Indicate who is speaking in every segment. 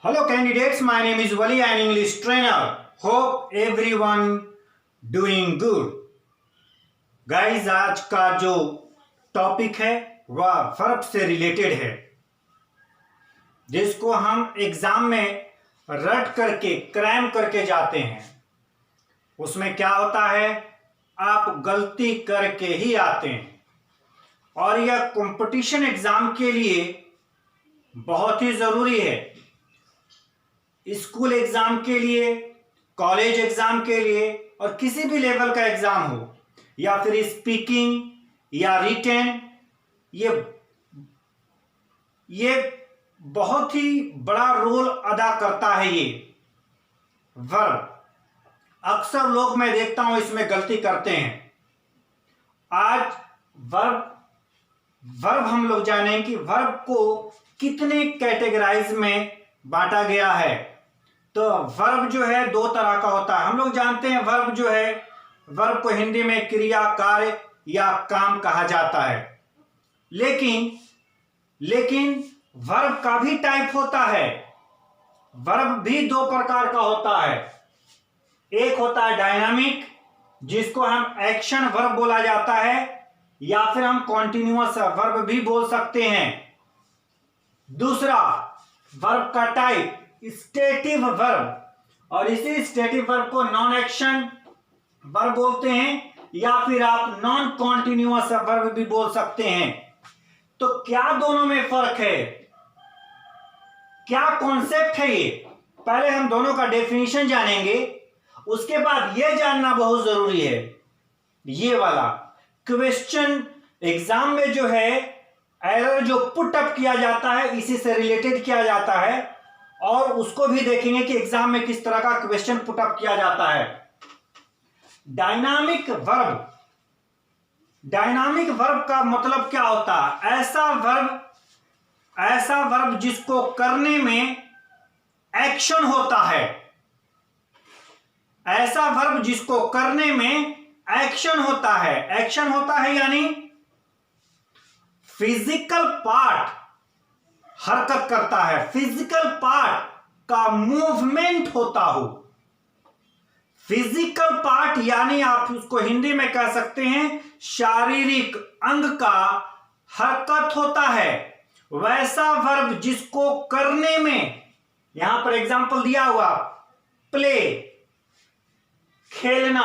Speaker 1: Hello candidates, my name is Wali, I am English trainer. Hope everyone doing good. Guys, आज का जो topic है वह verb से रिलेटेड है, जिसको हम एग्जाम में रट करके क्रैम करके जाते हैं। उसमें क्या होता है, आप गलती करके ही आते हैं और यह कंपटीशन एग्जाम के लिए बहुत ही जरूरी है। स्कूल एग्जाम के लिए, कॉलेज एग्जाम के लिए और किसी भी लेवल का एग्जाम हो, या फिर स्पीकिंग या रिटेन, ये बहुत ही बड़ा रोल अदा करता है। ये वर्ब अक्सर लोग, मैं देखता हूं, इसमें गलती करते हैं। आज वर्ब हम लोग जानें कि वर्ब को कितने कैटेगराइज में बांटा गया है। तो वर्ब जो है दो तरह का होता है। हम लोग जानते हैं वर्ब जो है, वर्ब को हिंदी में क्रिया, कार्य या काम कहा जाता है। लेकिन वर्ब का भी टाइप होता है। वर्ब भी दो प्रकार का होता है। एक होता है डायनामिक, जिसको हम एक्शन वर्ब बोला जाता है, या फिर हम कॉन्टिन्यूअस वर्ब भी बोल सकते हैं। दूसरा वर्ब का टाइप स्टेटिव वर्ब, और इसी स्टेटिव वर्ब को नॉन एक्शन वर्ब बोलते हैं, या फिर आप नॉन कॉन्टिन्यूअस वर्ब भी बोल सकते हैं। तो क्या दोनों में फर्क है, क्या कॉन्सेप्ट है ये, पहले हम दोनों का डेफिनेशन जानेंगे। उसके बाद यह जानना बहुत जरूरी है, ये वाला क्वेश्चन एग्जाम में जो है एरर जो पुट अप किया जाता है, इसी से रिलेटेड किया जाता है, और उसको भी देखेंगे कि एग्जाम में किस तरह का क्वेश्चन पुट अप किया जाता है। डायनामिक वर्ब का मतलब क्या होता है, ऐसा वर्ब जिसको करने में एक्शन होता है। ऐसा वर्ब जिसको करने में एक्शन होता है, यानी फिजिकल पार्ट हरकत करता है, फिजिकल पार्ट का मूवमेंट होता हो। फिजिकल पार्ट यानी आप उसको हिंदी में कह सकते हैं शारीरिक अंग का हरकत होता है। वैसा वर्ब जिसको करने में, यहां पर एग्जांपल दिया हुआ, प्ले खेलना,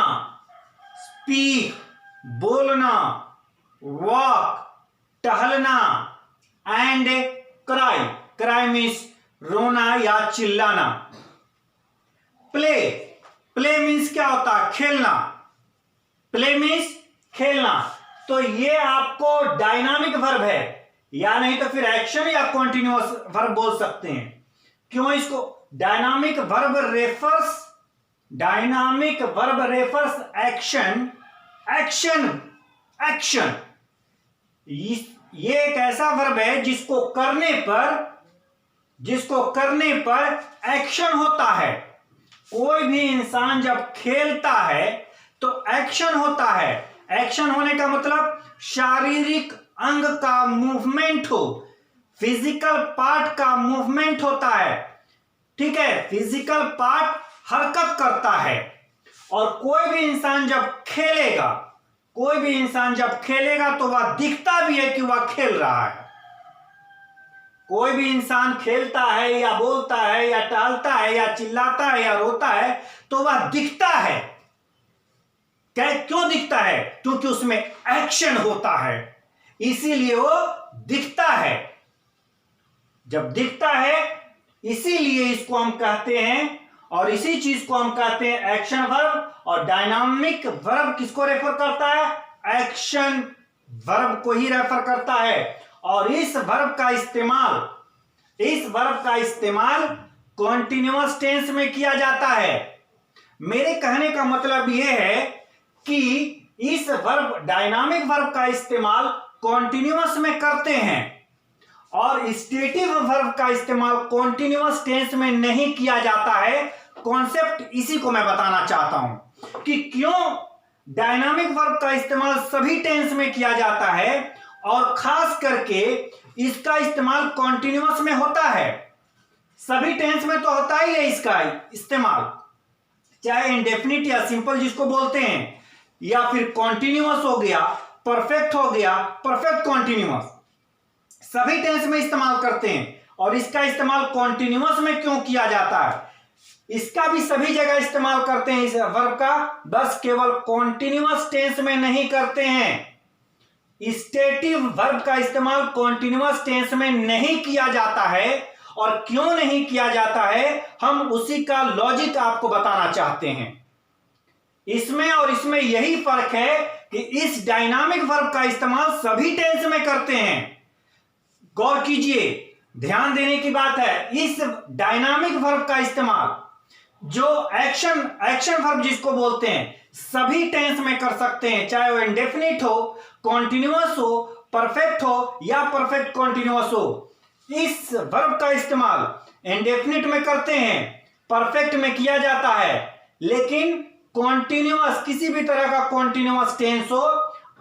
Speaker 1: स्पीक बोलना, वॉक टहलना, एंड क्राई मीन्स रोना या चिल्लाना। प्ले मीन्स क्या होता है, खेलना। प्ले मीन्स खेलना। तो ये आपको डायनामिक वर्ब है, या नहीं तो फिर एक्शन या कॉन्टिन्यूअस वर्ब बोल सकते हैं। क्यों इसको डायनामिक वर्ब रेफर्स एक्शन। ये एक ऐसा वर्ब है जिसको करने पर एक्शन होता है। कोई भी इंसान जब खेलता है तो एक्शन होता है। एक्शन होने का मतलब शारीरिक अंग का मूवमेंट हो, फिजिकल पार्ट का मूवमेंट होता है। ठीक है, फिजिकल पार्ट हरकत करता है। और कोई भी इंसान जब खेलेगा तो वह दिखता भी है कि वह खेल रहा है। कोई भी इंसान खेलता है या बोलता है या टहलता है या चिल्लाता है या रोता है तो वह दिखता है। क्यों दिखता है? क्योंकि उसमें एक्शन होता है, इसीलिए वो दिखता है। जब दिखता है इसीलिए इसको हम कहते हैं, और इसी चीज को हम कहते हैं एक्शन वर्ब। और डायनामिक वर्ब किसको रेफर करता है? एक्शन वर्ब को ही रेफर करता है। और इस वर्ब का इस्तेमाल कॉन्टिन्यूअस टेंस में किया जाता है। मेरे कहने का मतलब यह है कि इस डायनामिक वर्ब का इस्तेमाल कॉन्टिन्यूअस में करते हैं, और स्टेटिव वर्ब का इस्तेमाल कॉन्टिन्यूअस टेंस में नहीं किया जाता है। कॉन्सेप्ट इसी को मैं बताना चाहता हूं कि क्यों डायनामिक वर्ब का इस्तेमाल सभी टेंस में किया जाता है, और खास करके इसका इस्तेमाल कॉन्टिन्यूअस में होता है। सभी टेंस में तो होता ही है इसका इस्तेमाल, चाहे इंडेफिनिट या सिंपल जिसको बोलते हैं, या फिर कॉन्टिन्यूअस हो गया, परफेक्ट हो गया, परफेक्ट कॉन्टिन्यूअस, सभी टेंस में इस्तेमाल करते हैं। और इसका इस्तेमाल कॉन्टिन्यूअस में क्यों किया जाता है, इसका भी सभी जगह इस्तेमाल करते हैं इस वर्ब का, बस केवल कॉन्टिन्यूअस टेंस में नहीं करते हैं। स्टेटिव वर्ब का इस्तेमाल कॉन्टिन्यूअस टेंस में नहीं किया जाता है। और क्यों नहीं किया जाता है, हम उसी का लॉजिक आपको बताना चाहते हैं। इसमें और इसमें यही फर्क है कि इस डायनामिक वर्ब का इस्तेमाल सभी टेंस में करते हैं। गौर कीजिए, ध्यान देने की बात है, इस डायनामिक वर्ब का इस्तेमाल जो एक्शन वर्ब जिसको बोलते हैं, सभी टेंस में कर सकते हैं, चाहे वो इंडेफिनिट हो, कॉन्टिन्यूअस हो, परफेक्ट हो या परफेक्ट कॉन्टिन्यूअस हो। इस वर्ब का इस्तेमाल इंडेफिनिट में करते हैं, परफेक्ट में किया जाता है, लेकिन कॉन्टिन्यूअस, किसी भी तरह का कॉन्टिन्यूअस टेंस हो,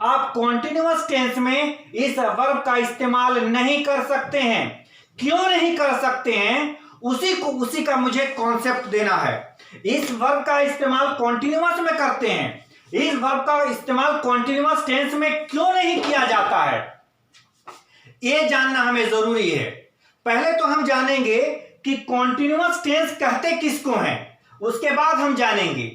Speaker 1: आप कॉन्टिन्यूअस टेंस में इस वर्ब का इस्तेमाल नहीं कर सकते हैं। क्यों नहीं कर सकते हैं, उसी का मुझे कॉन्सेप्ट देना है। इस वर्ब का इस्तेमाल कॉन्टिन्यूअस में करते हैं, इस वर्ब का इस्तेमाल कॉन्टिन्यूअस टेंस में क्यों नहीं किया जाता है, यह जानना हमें जरूरी है। पहले तो हम जानेंगे कि कॉन्टिन्यूअस टेंस कहते किसको हैं, उसके बाद हम जानेंगे।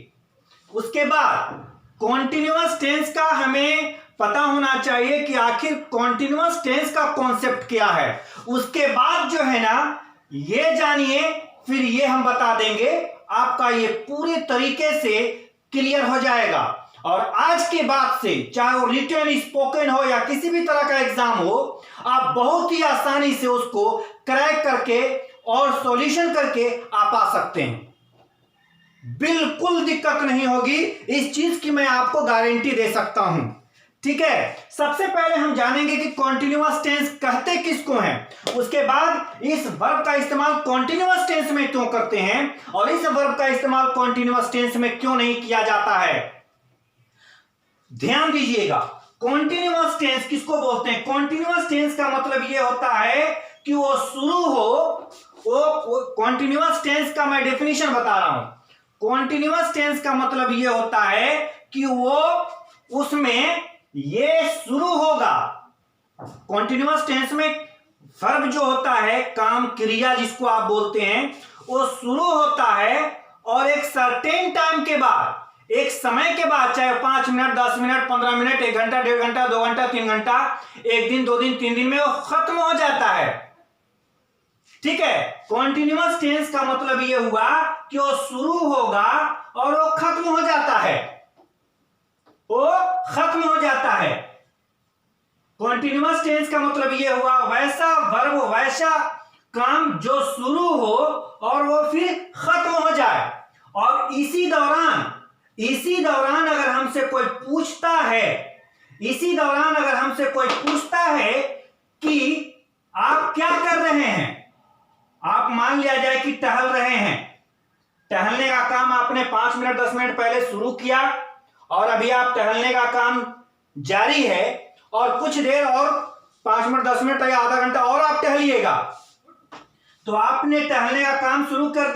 Speaker 1: उसके बाद कॉन्टिन्यूअस टेंस का हमें पता होना चाहिए कि आखिर कॉन्टिन्यूअस टेंस का कॉन्सेप्ट क्या है। उसके बाद जो है ना, ये जानिए, फिर ये हम बता देंगे, आपका ये पूरी तरीके से क्लियर हो जाएगा। और आज के बाद से चाहे वो रिटन, स्पोकन हो या किसी भी तरह का एग्जाम हो, आप बहुत ही आसानी से उसको क्रैक करके और सॉल्यूशन करके आप आ सकते हैं। बिल्कुल दिक्कत नहीं होगी, इस चीज की मैं आपको गारंटी दे सकता हूं। ठीक है, सबसे पहले हम जानेंगे कि कॉन्टिन्यूअस टेंस कहते किसको हैं। उसके बाद इस वर्ब का इस्तेमाल कॉन्टिन्यूअस टेंस में क्यों करते हैं और इस वर्ब का इस्तेमाल कॉन्टिन्यूअस टेंस में क्यों नहीं किया जाता है। ध्यान दीजिएगा, कॉन्टिन्यूअस टेंस किसको बोलते हैं। कॉन्टिन्यूअस टेंस का मतलब यह होता है कि वो शुरू हो, वो कॉन्टिन्यूअस टेंस का मैं डेफिनेशन बता रहा हूं। कॉन्टिन्यूअस टेंस का मतलब यह होता है कि वो उसमें ये शुरू होगा। कॉन्टिन्यूअस टेंस में वर्ब जो होता है, काम क्रिया जिसको आप बोलते हैं, वो शुरू होता है और एक सर्टेन टाइम के बाद, एक समय के बाद, चाहे 5 मिनट, 10 मिनट, 15 मिनट, 1 घंटा, 1.5 घंटा, 2 घंटा, 3 घंटा, 1 दिन, 2 दिन, 3 दिन में वो खत्म हो जाता है। ठीक है, कॉन्टिन्यूअस टेंस का मतलब ये हुआ कि वो शुरू होगा और वो खत्म हो जाता है, वो खत्म हो जाता है। कॉन्टिन्यूअस टेंस का मतलब ये हुआ वैसा वर्ब, वैसा काम जो शुरू हो और वो फिर खत्म हो जाए। और इसी दौरान अगर हमसे कोई पूछता है, कि आप क्या कर रहे हैं, आप मान लिया जाए कि टहल रहे हैं, टहलने का काम आपने 5 मिनट 10 मिनट पहले शुरू किया और अभी आप टहलने का काम जारी है और कुछ देर और 5 मिनट 10 मिनट या आधा घंटा और आप टहलिएगा। तो आपने टहलने का काम शुरू कर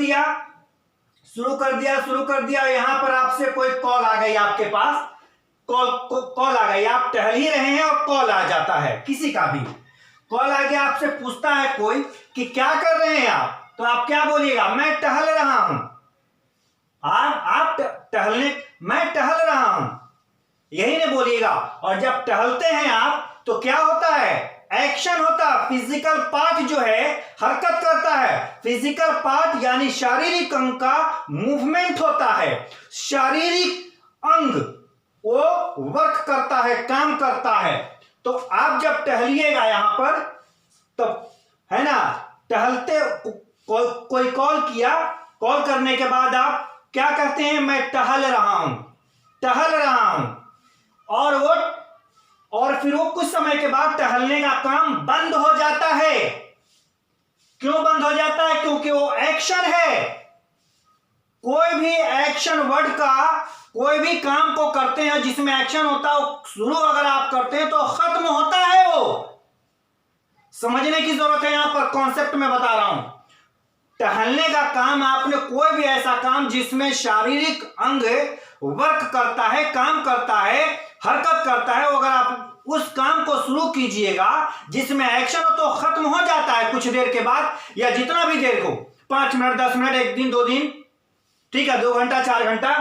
Speaker 1: दिया, यहां पर आपसे कोई कॉल आ गई, आपके पास कॉल आ गई, आप टहल ही रहे हैं और कॉल आ जाता है, किसी का भी कॉल आ गया, आपसे पूछता है कोई कि क्या कर रहे हैं आप, तो आप क्या बोलिएगा, मैं टहल रहा हूं। मैं टहल रहा हूं, यही नहीं बोलिएगा। और जब टहलते हैं आप तो क्या होता है, एक्शन होता है, फिजिकल पार्ट जो है हरकत करता है। फिजिकल पार्ट यानी शारीरिक अंग का मूवमेंट होता है, शारीरिक अंग वो वर्क करता है, काम करता है। तो आप जब टहलिएगा यहां पर, तो है ना, टहलते कोई कॉल किया, कॉल करने के बाद आप क्या कहते हैं, मैं टहल रहा हूं, और फिर वो कुछ समय के बाद टहलने का काम बंद हो जाता है। क्यों बंद हो जाता है, क्योंकि वो एक्शन है। कोई भी एक्शन वर्ड का, कोई भी काम को करते हैं जिसमें एक्शन होता है, शुरू अगर आप करते हैं तो खत्म होता है। वो समझने की जरूरत है, यहां पर कॉन्सेप्ट में बता रहा हूं। टहलने का काम, आपने कोई भी ऐसा काम जिसमें शारीरिक अंग वर्क करता है, काम करता है, हरकत करता है, अगर आप उस काम को शुरू कीजिएगा जिसमें एक्शन हो तो खत्म हो जाता है कुछ देर के बाद, या जितना भी देर को, 5 मिनट, 10 मिनट, 1 दिन, 2 दिन, ठीक है, 2 घंटा, 4 घंटा,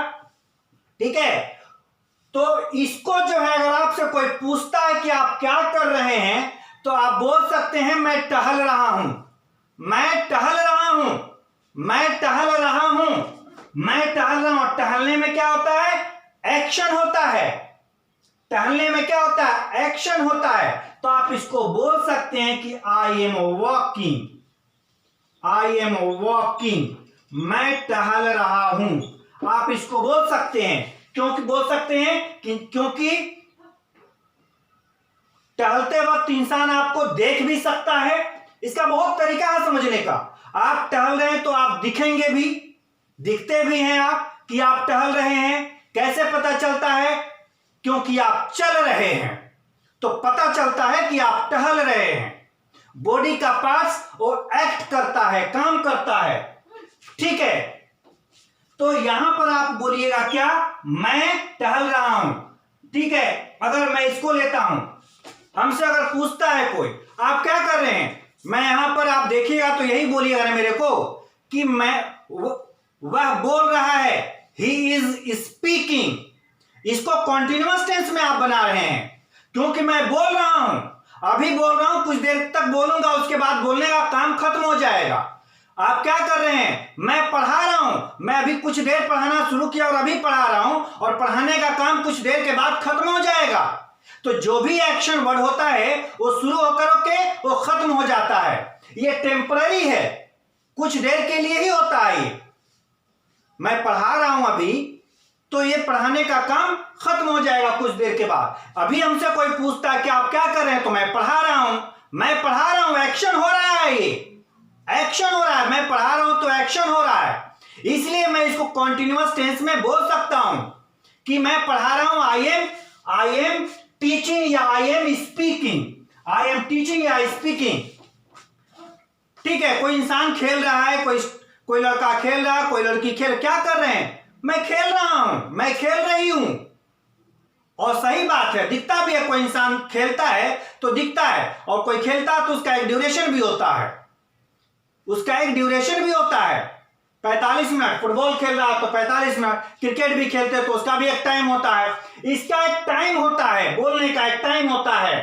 Speaker 1: ठीक है। तो इसको जो है अगर आपसे कोई पूछता है कि आप क्या कर रहे हैं, तो आप बोल सकते हैं मैं टहल रहा हूं, मैं टहल रहा हूं, मैं टहल रहा हूं, मैं टहल रहा हूं। टहलने में क्या होता है? एक्शन होता है। टहलने में क्या होता है? एक्शन होता है। तो आप इसको बोल सकते हैं कि I am walking, I am walking, मैं टहल रहा हूं। आप इसको बोल सकते हैं। क्योंकि बोल सकते हैं क्योंकि टहलते वक्त इंसान आपको देख भी सकता है। इसका बहुत तरीका है समझने का। आप टहल रहे हैं तो आप दिखेंगे भी, दिखते भी हैं आप कि आप टहल रहे हैं। कैसे पता चलता है? क्योंकि आप चल रहे हैं तो पता चलता है कि आप टहल रहे हैं। बॉडी का पार्ट्स वो एक्ट करता है, काम करता है, ठीक है। तो यहां पर आप बोलिएगा क्या? मैं टहल रहा हूं, ठीक है। अगर मैं इसको लेता हूं, हमसे अगर पूछता है कोई आप क्या कर रहे हैं, मैं यहां पर आप देखिएगा तो यही बोलिएगा ना मेरे को कि मैं वह बोल रहा है, ही इज स्पीकिंग। इसको कॉन्टिन्यूअस टेंस में आप बना रहे हैं क्योंकि मैं बोल रहा हूं, अभी बोल रहा हूं, कुछ देर तक बोलूंगा, उसके बाद बोलने का काम खत्म हो जाएगा। आप क्या कर रहे हैं? मैं पढ़ा रहा हूं, मैं अभी कुछ देर पढ़ाना शुरू किया और अभी पढ़ा रहा हूं, और पढ़ाने का काम कुछ देर के बाद खत्म हो जाएगा। तो जो भी एक्शन वर्ड होता है वो शुरू होकर के वो खत्म हो जाता है। ये टेम्पररी है, कुछ देर के लिए ही होता है। ये मैं पढ़ा रहा हूं अभी, तो ये पढ़ाने का काम खत्म हो जाएगा कुछ देर के बाद। अभी हमसे कोई पूछता है कि आप क्या कर रहे हैं, तो मैं पढ़ा रहा हूं, मैं पढ़ा रहा हूं, एक्शन हो रहा है, ये एक्शन हो रहा है। मैं पढ़ा रहा हूं तो एक्शन हो रहा है, इसलिए मैं इसको कॉन्टिन्यूअस टेंस में बोल सकता हूं कि मैं पढ़ा रहा हूं, आई एम टीचिंग या I am speaking, I am teaching या स्पीकिंग, ठीक है। कोई इंसान खेल रहा है, कोई लड़का खेल रहा है, कोई लड़की क्या कर रहे हैं? मैं खेल रहा हूं, मैं खेल रही हूं। और सही बात है, दिखता भी है। कोई इंसान खेलता है तो दिखता है, और कोई खेलता है तो उसका एक ड्यूरेशन भी होता है, उसका एक ड्यूरेशन भी होता है। 45 मिनट फुटबॉल खेल रहा है तो 45 मिनट, क्रिकेट भी खेलते हैं तो उसका भी एक टाइम होता है। इसका एक टाइम होता है, बोलने का एक टाइम होता है,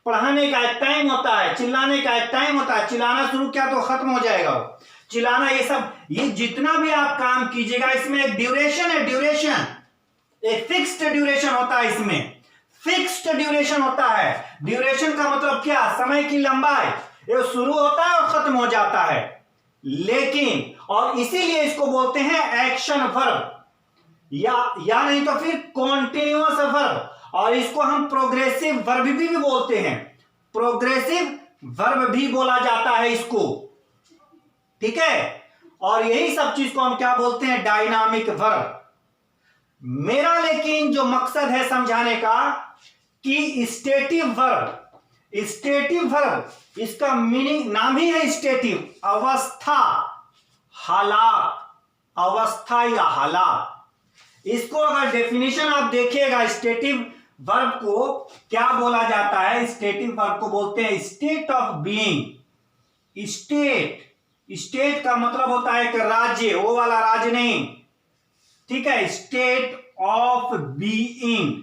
Speaker 1: पढ़ाने का एक टाइम होता है, चिल्लाने का एक टाइम होता है। चिल्लाना शुरू किया तो खत्म हो जाएगा वो चिल्लाना। ये सब, ये जितना भी आप काम कीजिएगा इसमें एक ड्यूरेशन है, ड्यूरेशन, एक फिक्स्ड ड्यूरेशन होता है, इसमें फिक्स्ड ड्यूरेशन होता है। ड्यूरेशन का मतलब क्या? समय की लंबाई। ये शुरू होता है और खत्म हो जाता है। लेकिन और इसीलिए इसको बोलते हैं एक्शन वर्ब, या नहीं तो फिर कॉन्टिन्यूअस वर्ब, और इसको हम प्रोग्रेसिव वर्ब भी बोलते हैं, प्रोग्रेसिव वर्ब भी बोला जाता है इसको, ठीक है। और यही सब चीज को हम क्या बोलते हैं? Dynamic verb. मेरा लेकिन जो मकसद है समझाने का कि स्टेटिव वर्ब, स्टेटिव वर्ब, इसका मीनिंग नाम ही है स्टेटिव, अवस्था, हालात, अवस्था या हालात। इसको अगर डेफिनेशन आप देखिएगा, स्टेटिव वर्ब को क्या बोला जाता है? स्टेटिव वर्ब को बोलते हैं स्टेट ऑफ बीइंग। स्टेट का मतलब होता है कि राज्य, वो वाला राज्य नहीं, ठीक है। State of being,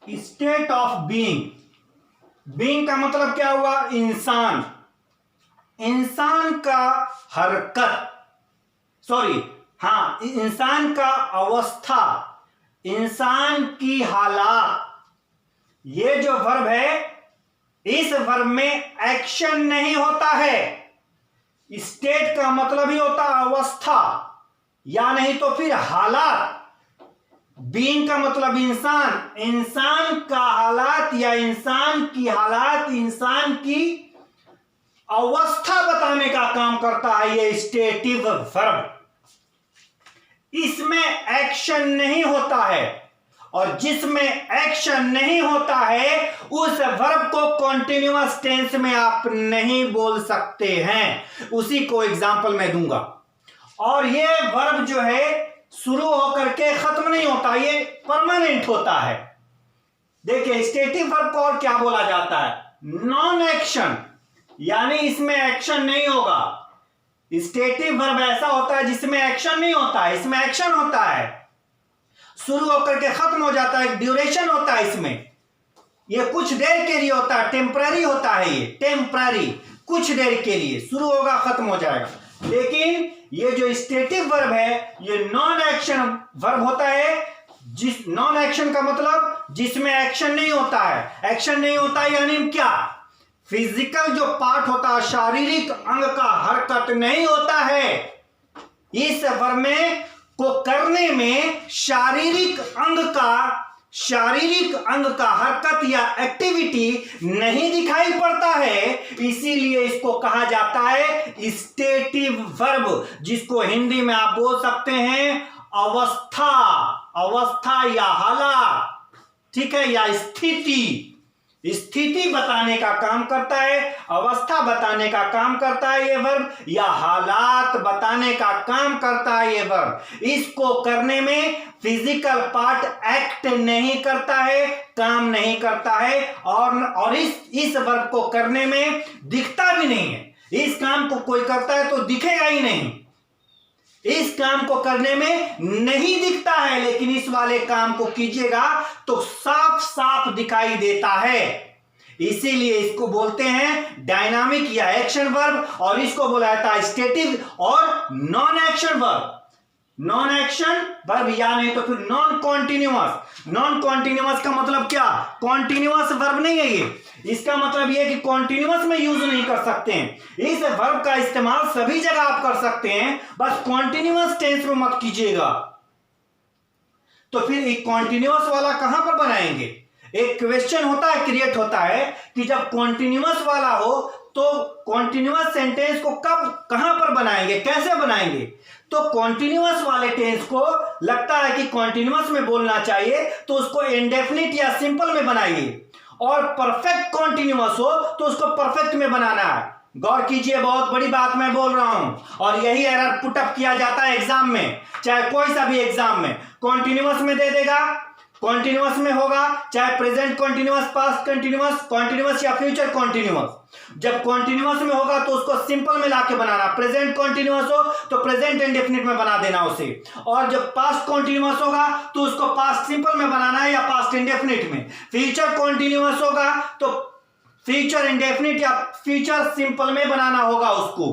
Speaker 1: state of being. Being का मतलब क्या हुआ? इंसान, इंसान का हरकत, सॉरी, हाँ, इंसान का अवस्था, इंसान की हालात। ये जो वर्ब है, इस वर्ब में एक्शन नहीं होता है। स्टेट का मतलब ही होता है अवस्था, या नहीं तो फिर हालात। बीइंग का मतलब इंसान, इंसान का हालात या इंसान की हालात, इंसान की अवस्था बताने का काम करता है ये स्टेटिव वर्ब। इसमें एक्शन नहीं होता है, और जिसमें एक्शन नहीं होता है उस वर्ब को कॉन्टिन्यूअस टेंस में आप नहीं बोल सकते हैं। उसी को एग्जांपल मैं दूंगा। और ये वर्ब जो है शुरू होकर के खत्म नहीं होता, ये परमानेंट होता है। देखिए स्टेटिव वर्ब को और क्या बोला जाता है? नॉन एक्शन, यानी इसमें एक्शन नहीं होगा। स्टेटिव वर्ब ऐसा होता है जिसमें एक्शन नहीं होता है, इसमें एक्शन होता है, शुरू होकर के खत्म हो जाता है, ड्यूरेशन होता है इसमें, ये कुछ देर के लिए होता है, टेम्पररी होता है, ये टेम्पररी कुछ देर के लिए शुरू होगा खत्म हो जाएगा। लेकिन ये जो स्टेटिव वर्ब है ये नॉन एक्शन वर्ब होता है। जिस नॉन एक्शन का मतलब जिसमें एक्शन नहीं होता है। एक्शन नहीं होता है यानी क्या? फिजिकल जो पार्ट होता है, शारीरिक अंग का हरकत नहीं होता है। इस वर्ब में को करने में शारीरिक अंग का हरकत या एक्टिविटी नहीं दिखाई पड़ता है, इसीलिए इसको कहा जाता है स्टेटिव वर्ब, जिसको हिंदी में आप बोल सकते हैं अवस्था या हालात, ठीक है, या स्थिति बताने का काम करता है, अवस्था बताने का काम करता है ये वर्ब, या हालात बताने का काम करता है ये वर्ब। इसको करने में फिजिकल पार्ट एक्ट नहीं करता है, काम नहीं करता है, और इस वर्ब को करने में दिखता भी नहीं है। इस काम को कोई करता है तो दिखेगा ही नहीं, इस काम को करने में नहीं दिखता है, लेकिन इस वाले काम को कीजिएगा तो साफ साफ दिखाई देता है। इसीलिए इसको बोलते हैं डायनामिक या एक्शन वर्ब, और इसको बोला जाता है स्टेटिव और non action verb. Non action verb या नहीं तो फिर नॉन कॉन्टिन्यूअस। नॉन कॉन्टिन्यूअस का मतलब क्या? कॉन्टिन्यूअस वर्ब नहीं है ये, इसका मतलब ये कि कॉन्टिन्यूअस में यूज नहीं कर सकते हैं। इस वर्ब का इस्तेमाल सभी जगह आप कर सकते हैं, बस कॉन्टिन्यूअस टेंस में मत कीजिएगा। तो फिर एक कॉन्टिन्यूअस वाला कहां पर बनाएंगे? एक क्वेश्चन होता है, क्रिएट होता है कि जब कॉन्टिन्यूअस वाला हो तो कॉन्टिन्यूअस सेंटेंस को कब कहां पर बनाएंगे, कैसे बनाएंगे? तो कॉन्टिन्यूअस वाले टेंस को लगता है कि कॉन्टिन्यूअस में बोलना चाहिए तो उसको इंडेफिनिट या सिंपल में बनाइए, और परफेक्ट कॉन्टिन्यूअस हो तो उसको परफेक्ट में बनाना है। गौर कीजिए, बहुत बड़ी बात मैं बोल रहा हूं, और यही एरर पुटअप किया जाता है एग्जाम में, चाहे कोई सा भी एग्जाम में। कॉन्टिन्यूअस में दे देगा, कॉन्टिन्यूअस में होगा, चाहे प्रेजेंट कॉन्टिन्यूअस, पास्ट कॉन्टिन्यूअस या फ्यूचर कॉन्टिन्यूअस। जब कॉन्टिन्यूअस में होगा तो उसको सिंपल में लाके बनाना। प्रेजेंट कॉन्टिन्यूअस हो तो प्रेजेंट इंडेफिनिट में बना देना उसे, और जब पास्ट कॉन्टिन्यूअस होगा तो उसको पास्ट सिंपल में बनाना है या पास्ट इंडेफिनिट में। फ्यूचर कॉन्टिन्यूअस होगा तो फ्यूचर इंडेफिनिट या फ्यूचर सिंपल में बनाना होगा उसको,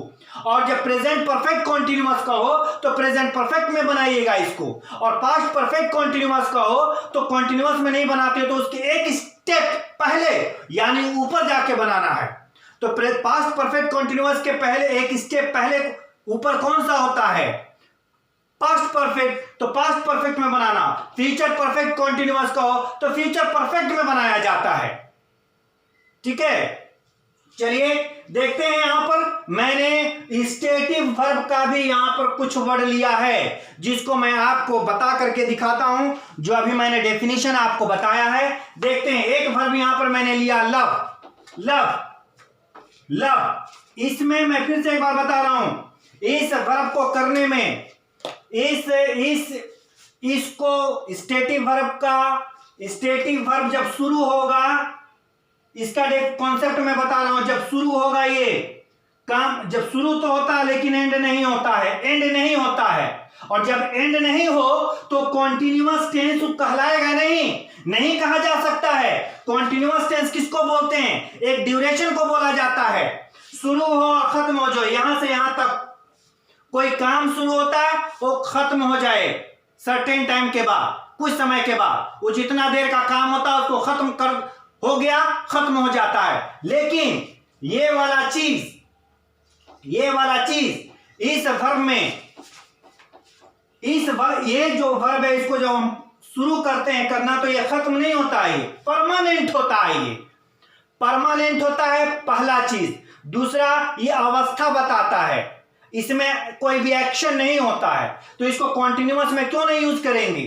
Speaker 1: और जब प्रेजेंट परफेक्ट कॉन्टिन्यूअस का हो तो प्रेजेंट परफेक्ट में बनाइएगा इसको, और पास्ट परफेक्ट कॉन्टिन्यूअस का हो तो कॉन्टिन्यूअस में नहीं बनाते तो उसके एक स्टेप पहले यानी ऊपर जाके बनाना है। तो पास्ट परफेक्ट कॉन्टिन्यूअस के पहले एक स्टेप पहले ऊपर कौन सा होता है? पास्ट परफेक्ट, तो पास्ट परफेक्ट में बनाना। फ्यूचर परफेक्ट कॉन्टिन्यूअस का हो तो फ्यूचर परफेक्ट में बनाया जाता है, ठीक है। चलिए देखते हैं, यहां पर मैंने स्टेटिव वर्ब का भी यहां पर कुछ वर्ड लिया है जिसको मैं आपको बता करके दिखाता हूं, जो अभी मैंने डेफिनेशन आपको बताया है। देखते हैं, एक वर्ब यहां पर मैंने लिया लव। इसमें मैं फिर से एक बार बता रहा हूं, इस वर्ब को करने में इसको स्टेटिव वर्ब जब शुरू होगा, इसका कॉन्सेप्ट मैं बता रहा हूं, जब शुरू होगा ये काम, जब शुरू तो होता है लेकिन एंड नहीं होता है, और जब एंड नहीं हो तो कॉन्टिन्यूअस टेंस कहलाएगा नहीं कहा जा सकता है। कॉन्टिन्यूअस टेंस किसको बोलते हैं? एक ड्यूरेशन को बोला जाता है, शुरू हो और खत्म हो जाए, यहां से यहां तक कोई काम शुरू होता है वो खत्म हो जाए सर्टेन टाइम के बाद, कुछ समय के बाद, वो जितना देर का काम होता है उसको खत्म हो जाता है। लेकिन ये वाला चीज इस वर्ब में, ये जो वर्ब है इसको जब हम शुरू करते हैं करना तो ये खत्म नहीं होता है, ये परमानेंट होता है। ये परमानेंट होता है पहला चीज। दूसरा, ये अवस्था बताता है, इसमें कोई भी एक्शन नहीं होता है, तो इसको कॉन्टिन्यूअस में क्यों नहीं यूज करेंगे?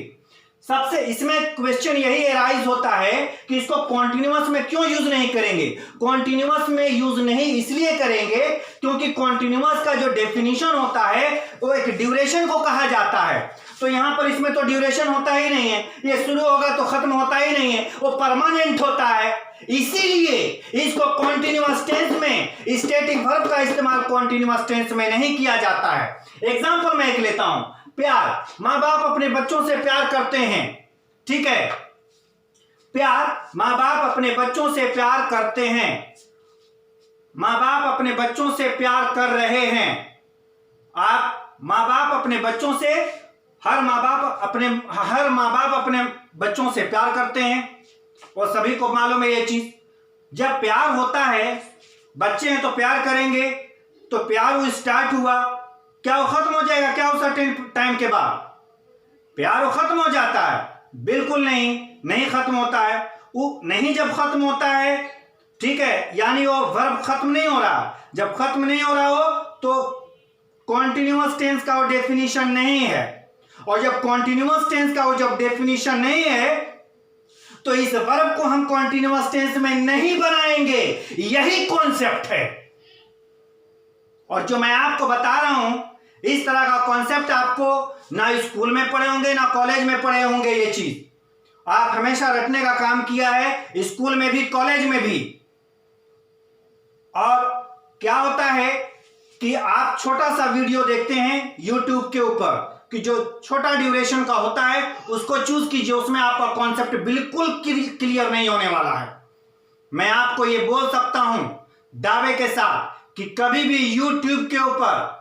Speaker 1: सबसे इसमें क्वेश्चन यही एराइज होता है कि इसको कॉन्टिन्यूअस में क्यों यूज नहीं करेंगे। कॉन्टिन्यूअस में यूज नहीं इसलिए करेंगे क्योंकि कॉन्टिन्यूअस का जो डेफिनेशन होता है वो एक ड्यूरेशन को कहा जाता है। तो यहां पर इसमें तो ड्यूरेशन होता ही नहीं है, ये शुरू होगा तो खत्म होता ही नहीं है, वो परमानेंट होता है। इसीलिए इसको कॉन्टिन्यूअस टेंस में स्टैटिक वर्ब का इस्तेमाल कॉन्टिन्यूअस टेंस में नहीं किया जाता है। एग्जांपल मैं एक लेता हूं, प्यार। मां बाप अपने बच्चों से प्यार करते हैं, ठीक है, प्यार, मां बाप अपने बच्चों से प्यार करते हैं, मां बाप अपने बच्चों से प्यार कर रहे हैं। आप मां बाप अपने बच्चों से, हर मां बाप अपने बच्चों से प्यार करते हैं और सभी को मालूम है ये चीज। जब प्यार होता है, बच्चे हैं तो प्यार करेंगे, तो प्यार वो स्टार्ट हुआ, क्या वो खत्म हो जाएगा क्या वो सर्टेन टाइम के बाद? प्यार वो खत्म हो जाता है? बिल्कुल नहीं खत्म होता है। वो नहीं जब खत्म होता है, ठीक है, यानी वो वर्ब खत्म नहीं हो रहा। जब खत्म नहीं हो रहा हो तो कॉन्टिन्यूअस टेंस का वो डेफिनेशन नहीं है, और जब कॉन्टिन्यूअस टेंस का वो जब डेफिनेशन नहीं है तो इस वर्ब को हम कॉन्टिन्यूअस टेंस में नहीं बनाएंगे। यही कॉन्सेप्ट है, और जो मैं आपको बता रहा हूं इस तरह का कॉन्सेप्ट आपको ना स्कूल में पढ़े होंगे ना कॉलेज में पढ़े होंगे। ये चीज आप हमेशा रटने का काम किया है, स्कूल में भी कॉलेज में भी। और क्या होता है कि आप छोटा सा वीडियो देखते हैं यूट्यूब के ऊपर कि जो छोटा ड्यूरेशन का होता है उसको चूज कीजिए, उसमें आपका कॉन्सेप्ट बिल्कुल क्लियर नहीं होने वाला है। मैं आपको ये बोल सकता हूं दावे के साथ कि कभी भी यूट्यूब के ऊपर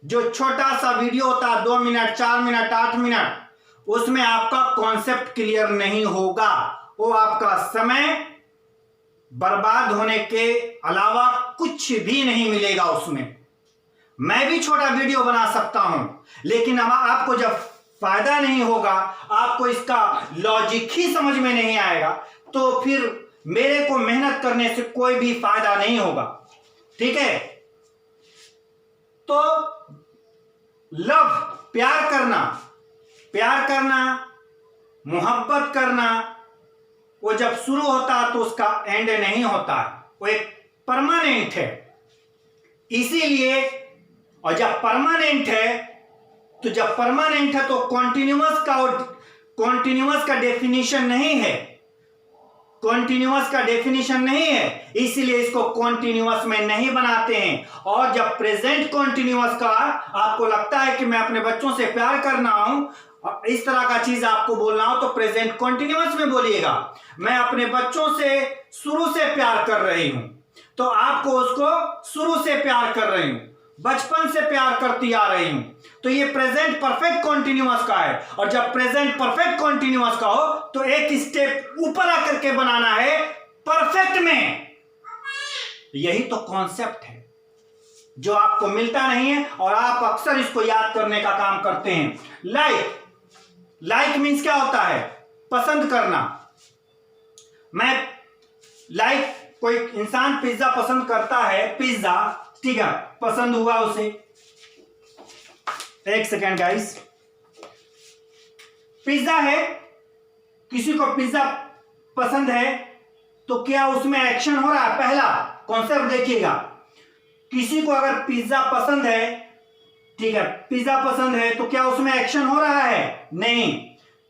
Speaker 1: जो छोटा सा वीडियो होता है 2 मिनट 4 मिनट 8 मिनट, उसमें आपका कॉन्सेप्ट क्लियर नहीं होगा। वो आपका समय बर्बाद होने के अलावा कुछ भी नहीं मिलेगा उसमें। मैं भी छोटा वीडियो बना सकता हूं, लेकिन अब आपको जब फायदा नहीं होगा, आपको इसका लॉजिक ही समझ में नहीं आएगा, तो फिर मेरे को मेहनत करने से कोई भी फायदा नहीं होगा। ठीक है, तो लव, प्यार करना, मोहब्बत करना, वो जब शुरू होता है तो उसका एंड नहीं होता है, वो एक परमानेंट है। इसीलिए, और जब परमानेंट है तो कॉन्टिन्यूअस का डेफिनेशन नहीं है, इसीलिए इसको कॉन्टिन्यूअस में नहीं बनाते हैं। और जब प्रेजेंट कॉन्टिन्यूअस का आपको लगता है कि मैं अपने बच्चों से प्यार करना हूं, इस तरह का चीज आपको बोलना हो तो प्रेजेंट कॉन्टिन्यूअस में बोलिएगा। मैं अपने बच्चों से शुरू से प्यार कर रही हूं, तो आपको उसको शुरू से प्यार कर रही हूं, बचपन से प्यार करती आ रही हूं, तो ये प्रेजेंट परफेक्ट कॉन्टिन्यूअस का है। और जब प्रेजेंट परफेक्ट कॉन्टिन्यूअस का हो तो एक स्टेप ऊपर आकर के बनाना है परफेक्ट में। यही तो कॉन्सेप्ट है जो आपको मिलता नहीं है, और आप अक्सर इसको याद करने का काम करते हैं। लाइक मीन्स क्या होता है? पसंद करना। कोई इंसान पिज्जा पसंद करता है, पिज्जा, ठीक है, पसंद हुआ उसे। एक सेकेंड गाइस, पिज्जा है, किसी को पिज्जा पसंद है तो क्या उसमें एक्शन हो रहा है? पहला कॉन्सेप्ट देखिएगा, किसी को अगर पिज्जा पसंद है, ठीक है, पिज्जा पसंद है तो क्या उसमें एक्शन हो रहा है? नहीं।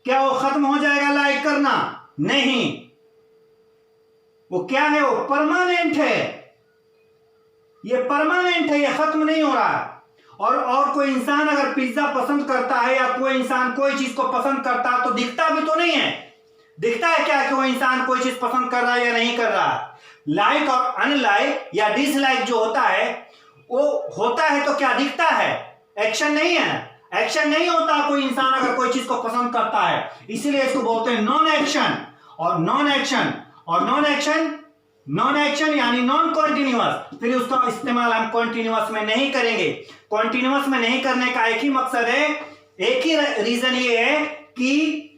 Speaker 1: क्या वो खत्म हो जाएगा लाइक करना? नहीं। वो क्या है? वो परमानेंट है, ये परमानेंट है, ये खत्म नहीं हो रहा है। और कोई इंसान अगर पिज्जा पसंद करता है या कोई इंसान कोई चीज को पसंद करता है तो दिखता भी तो नहीं है। दिखता है क्या कि वो इंसान कोई चीज पसंद कर रहा है या नहीं कर रहा है? लाइक और अनलाइक या डिसलाइक जो होता है, वो होता है तो क्या दिखता है? एक्शन नहीं है ना, एक्शन नहीं होता कोई इंसान अगर कोई चीज को पसंद करता है। इसीलिए इसको बोलते हैं नॉन एक्शन। और नॉन एक्शन यानी नॉन कॉन्टिन्यूअस, फिर उसका इस्तेमाल हम कॉन्टिन्यूअस में नहीं करेंगे। कॉन्टिन्यूअस में नहीं करने का एक ही मकसद है, एक ही रीजन ये है कि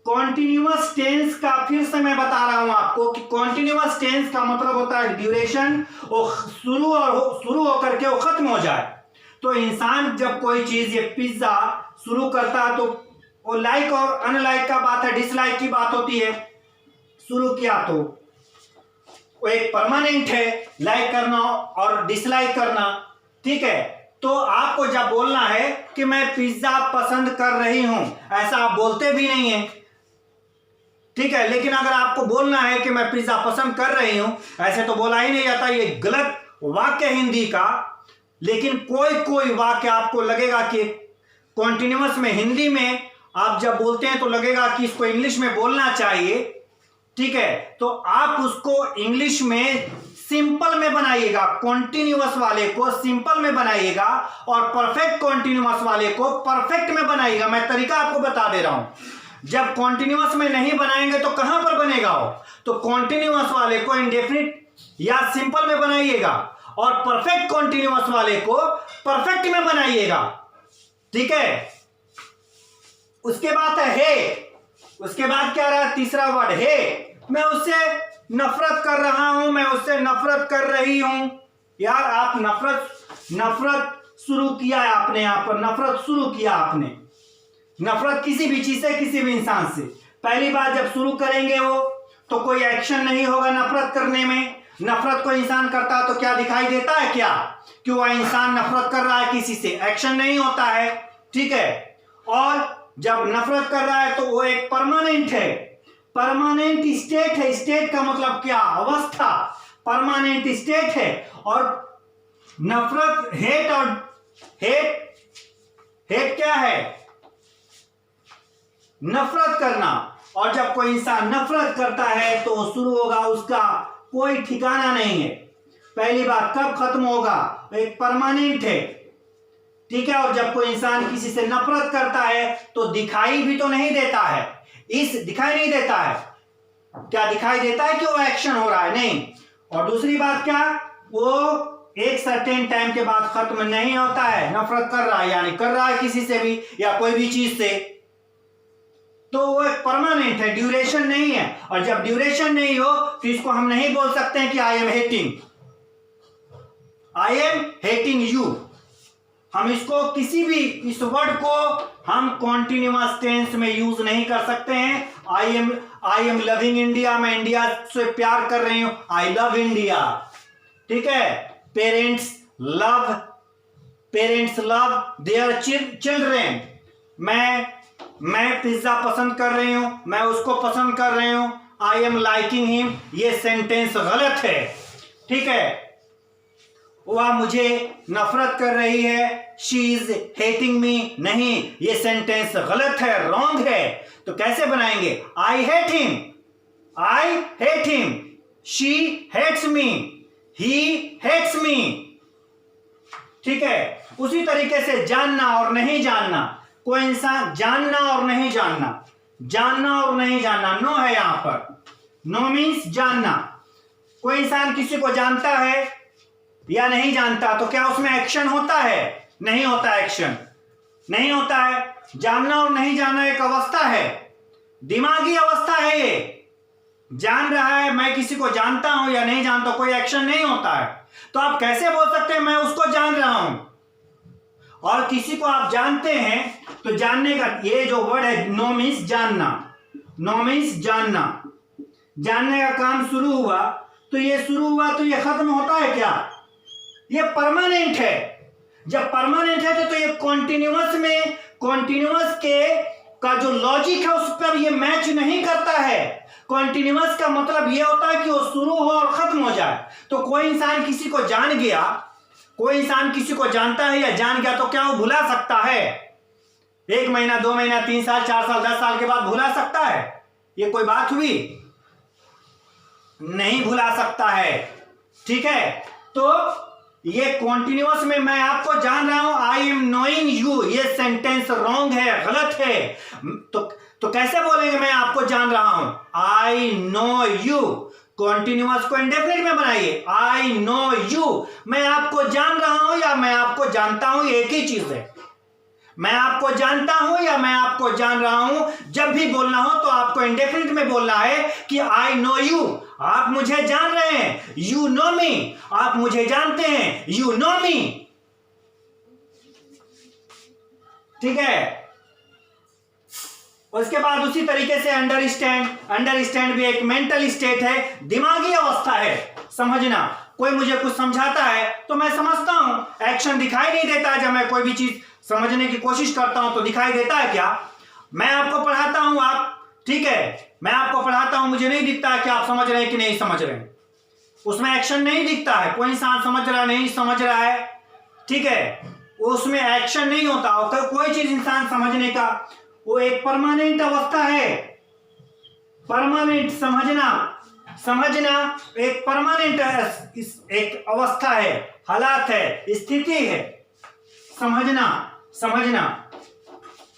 Speaker 1: कॉन्टिन्यूअस टेंस का, फिर से मैं बता रहा हूं आपको कि कॉन्टिन्यूअस टेंस का मतलब होता है ड्यूरेशन, वो शुरू होकर के वो खत्म हो जाए। तो इंसान जब कोई चीज, ये पिज्जा शुरू करता है तो वो लाइक और अनलाइक का बात है, डिसलाइक की बात होती है। शुरू किया तो वो एक परमानेंट है, लाइक करना और डिसलाइक करना, ठीक है। तो आपको जब बोलना है कि मैं पिज्जा पसंद कर रही हूं, ऐसा आप बोलते भी नहीं है, ठीक है। लेकिन अगर आपको बोलना है कि मैं पिज्जा पसंद कर रही हूं, ऐसे तो बोला ही नहीं जाता, ये गलत वाक्य हिंदी का। लेकिन कोई कोई वाक्य आपको लगेगा कि कॉन्टिन्यूअस में, हिंदी में आप जब बोलते हैं तो लगेगा कि इसको इंग्लिश में बोलना चाहिए, ठीक है। तो आप उसको इंग्लिश में सिंपल में बनाइएगा, कॉन्टिन्यूअस वाले को सिंपल में बनाइएगा और परफेक्ट कॉन्टिन्यूअस वाले को परफेक्ट में बनाइएगा। मैं तरीका आपको बता दे रहा हूं। जब कॉन्टिन्यूअस में नहीं बनाएंगे तो कहां पर बनेगा वो? तो कॉन्टिन्यूअस वाले को इंडेफिनिट या सिंपल में बनाइएगा और परफेक्ट कॉन्टिन्यूअस वाले को परफेक्ट में बनाइएगा, ठीक है। उसके बाद है हे, उसके बाद क्या रहा? तीसरा वर्ड हे। मैं उससे नफरत कर रहा हूं, मैं उससे नफरत कर रही हूं। यार आप नफरत शुरू किया है आपने, यहां पर नफरत शुरू किया आपने। नफरत किसी भी चीज से, किसी भी इंसान से, पहली बार जब शुरू करेंगे वो तो कोई एक्शन नहीं होगा नफरत करने में। नफरत कोई इंसान करता है तो क्या दिखाई देता है? क्या कि वह इंसान नफरत कर रहा है किसी से, एक्शन नहीं होता है, ठीक है। और जब नफरत कर रहा है तो वो एक परमानेंट है, परमानेंट स्टेट है। स्टेट का मतलब क्या? अवस्था, परमानेंट स्टेट है। और नफरत, हेट, और हेट क्या है? नफरत करना। और जब कोई इंसान नफरत करता है तो शुरू होगा उसका कोई ठिकाना नहीं है। पहली बात, कब खत्म होगा? एक परमानेंट है, ठीक है। और जब कोई इंसान किसी से नफरत करता है तो दिखाई भी तो नहीं देता है, दिखाई नहीं देता है। क्या दिखाई देता है कि वो एक्शन हो रहा है? नहीं। और दूसरी बात क्या? वो एक सर्टेन टाइम के बाद खत्म नहीं होता है। नफरत कर रहा है यानी कर रहा है किसी से भी या कोई भी चीज से, तो वो एक परमानेंट है, ड्यूरेशन नहीं है। और जब ड्यूरेशन नहीं हो तो इसको हम नहीं बोल सकते हैं कि आई एम हेटिंग यू। हम इसको किसी भी, इस वर्ड को हम कॉन्टिन्यूअस टेंस में यूज नहीं कर सकते हैं। आई एम लविंग इंडिया, मैं इंडिया से प्यार कर रही हूं, आई लव इंडिया, ठीक है। Parents love their children. मैं पिज्जा पसंद कर रही हूं, मैं उसको पसंद कर रही हूं, आई एम लाइकिंग हिम। ये सेंटेंस गलत है, ठीक है। वह मुझे नफरत कर रही है, शी इज हेटिंग मी, नहीं, ये सेंटेंस गलत है, रॉन्ग है। तो कैसे बनाएंगे? I hate him, she hates me, he hates me, ठीक है। उसी तरीके से जानना और नहीं जानना, कोई इंसान जानना और नहीं जानना, नो है यहां पर। नो मीन्स जानना। कोई इंसान किसी को जानता है या नहीं जानता तो क्या उसमें एक्शन होता है? नहीं होता, एक्शन नहीं होता है। जानना और नहीं जानना एक अवस्था है, दिमागी अवस्था है। ये जान रहा है, मैं किसी को जानता हूं या नहीं जानता, कोई एक्शन नहीं होता है। तो आप कैसे बोल सकते हैं मैं उसको जान रहा हूं? और किसी को आप जानते हैं तो जानने का ये जो वर्ड है नो मीन्स जानना, जानने का काम शुरू हुआ तो ये खत्म होता है क्या? ये परमानेंट है। जब परमानेंट है तो ये कॉन्टिन्यूअस का जो लॉजिक है उस पर ये मैच नहीं करता है। कॉन्टिन्यूअस का मतलब ये होता है कि वो शुरू हो और खत्म हो जाए। तो कोई इंसान किसी को जान गया, कोई इंसान किसी को जानता है या जान गया तो क्या वो भुला सकता है? 1 महीना, 2 महीना, 3 साल, 4 साल, 10 साल के बाद भुला सकता है? ये कोई बात हुई? नहीं भुला सकता है, ठीक है। तो ये कॉन्टिन्यूअस में मैं आपको जान रहा हूं, आई एम नोइंग यू, ये सेंटेंस रॉन्ग है, गलत है। तो कैसे बोलेंगे मैं आपको जान रहा हूं? I know you. कॉन्टिन्यूअस को इंडेफिनिट में बनाइए, आई नो यू। मैं आपको जान रहा हूं या मैं आपको जानता हूं, ये एक ही चीज है। मैं आपको जानता हूं या मैं आपको जान रहा हूं। जब भी बोलना हो तो आपको इंडेफिनिट में बोलना है कि आई नो यू, आप मुझे जान रहे हैं। यू नो मी, आप मुझे जानते हैं। यू नो मी, ठीक है। उसके बाद उसी तरीके से अंडरस्टैंड भी एक मेंटल स्टेट है, दिमागी अवस्था है। समझना, कोई मुझे कुछ समझाता है तो मैं समझता हूं, एक्शन दिखाई नहीं देता है। जब मैं कोई भी चीज समझने की कोशिश करता हूं तो दिखाई देता है क्या? मैं आपको पढ़ाता हूं, आप ठीक है, मैं आपको पढ़ाता हूं, मुझे नहीं दिखता है कि आप समझ रहे हैं कि नहीं समझ रहे हैं, उसमें एक्शन नहीं दिखता है। कोई इंसान समझ रहा नहीं समझ रहा है, ठीक है, उसमें एक्शन नहीं होता। और कोई चीज इंसान समझने का वो एक परमानेंट अवस्था है। परमानेंट समझना एक परमानेंट एक अवस्था है, हालात है, स्थिति है। समझना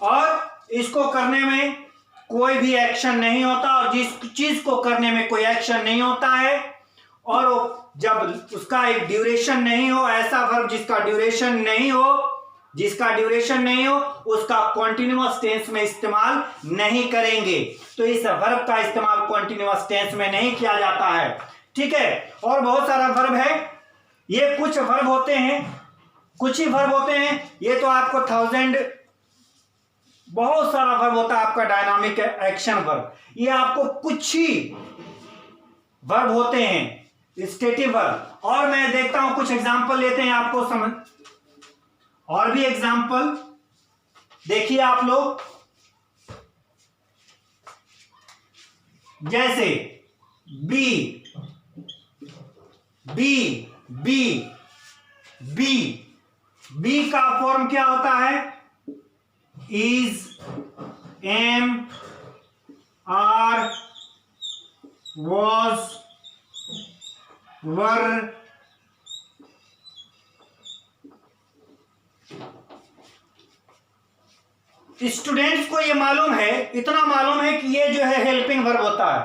Speaker 1: और इसको करने में कोई भी एक्शन नहीं होता, और जिस चीज को करने में कोई एक्शन नहीं होता है और जब उसका एक ड्यूरेशन नहीं हो, ऐसा वर्ब जिसका ड्यूरेशन नहीं हो उसका कॉन्टिन्यूअस टेंस में इस्तेमाल नहीं करेंगे। तो इस वर्ब का इस्तेमाल कॉन्टिन्यूअस टेंस में नहीं किया जाता है, ठीक है। और बहुत सारा वर्ब है, ये कुछ वर्ब होते हैं, कुछ ही वर्ब होते हैं। ये तो आपको बहुत सारा वर्ब होता है आपका डायनामिक एक्शन वर्ब, ये आपको कुछ ही वर्ब होते हैं स्टेटिव वर्ब। और मैं देखता हूं कुछ एग्जांपल लेते हैं आपको समझ, और भी एग्जांपल देखिए आप लोग, जैसे बी का फॉर्म क्या होता है? Is, am, are, was, were, students को ये मालूम है, इतना मालूम है कि ये जो है हेल्पिंग वर्ब होता है।